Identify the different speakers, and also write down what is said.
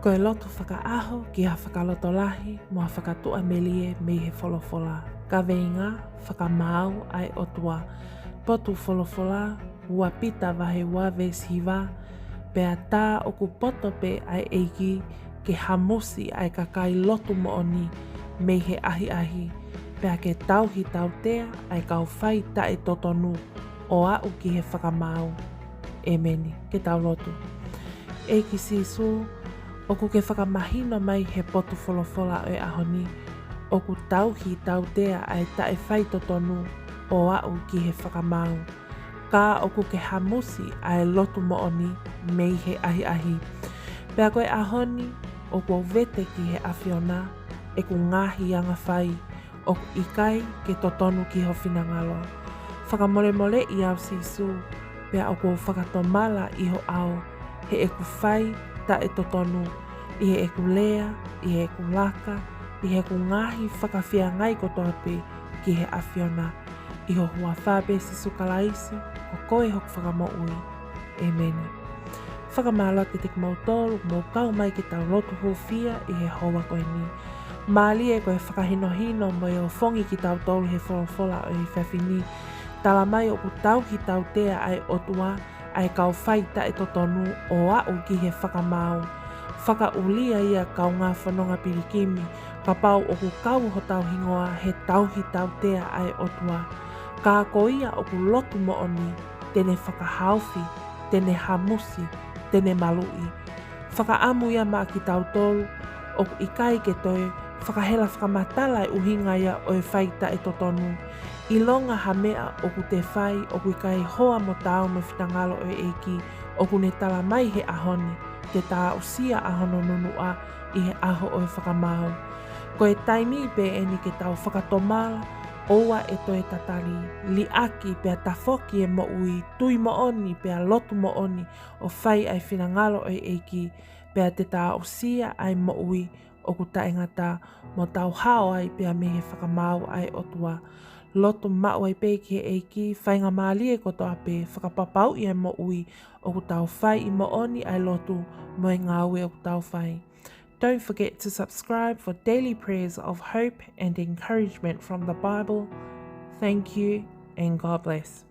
Speaker 1: Ko e lotu whakaaho ki ha whakaloto lahi mua whakatua melie me he wholofola. Ka veinga whakamau ai otua. Potu wholofola ua pita wahe ua vesiva. Pea tā oku poto pe ai eiki ke hamusi ai kakai lotu mooni me he ahi ahi. Pea ke tauhi tautea ai kau whai ta e totonu o au ki he whakamau. E meni, ke tau lotu. Eiki sisu, oku ke whakamahino mai he potu wholofola e ahoni, oku tauhi tautea ai ta e whai totonu o au ki he whakamau. Ka oku ke hamusi ai lotu mooni mei he ahi ahi. Pea koe ahoni, oku au vete ki he awhiona, e ku ngahi anga whai, oku ikai ke totonu ki ho whinangalo. Whakamole mole i au sisu, pea oku au whakatomala i ho au, he e ku whai ta e totonu, i he e ku lea, i he e ku laka, i he ku ngahi whakawhia ngai kotoa pe ki he awhiona. I ho hua whape sisu kalaisi, o koe hoku whakamoui. E meni. Whakamala te tek mautolu, mō kau mai ke tau lotu hōwhia i he hoa koe ni. Māli e koe whakahinohino mo e o whongi ki tau tolu he wholofola o he whawhini. Tala mai o ku tau ki tau tea ai otua, ai kau whaita e totonu o au ki he whakamau. Whakaulia ia kau ngā whanonga pirikimi, ka pau o ku kau ho tau hingoa he tauhi tau tea ai otua. Ka ko ia o ku lotu mooni, tene whakahauwhi, tene hamusi, tene malui. Whakaamu ia maa ki tau tolu, o ku ikai ke toe, whakahela whakamatala e uhinga ia o e whaita e totonu. I longa ha mea o ku te whai, o ku ikai hoa mo tau me whitangalo o e eki, o ku ne tala mai he ahoni, te tā o sia ahono nunua i he aho o e whakamau. Ko e taimi pe eni ke tau whakatomala, oua e toe tatari, li aki pea tafoki e moui, tui mooni pea lotu mooni o whai ai whinangalo o e eki, pea te tā o sia ai moui o ku taengata mo tau hao ai pea me he whakamau ai otua. Lotu mau ai pe ki he eiki, whainga maali e kotoa pe, whakapapau i ai moui o ku tau whai i mooni ai lotu mo e ngāwe o ku tau whai. Don't forget to subscribe for daily prayers of hope and encouragement from the Bible. Thank you and God bless.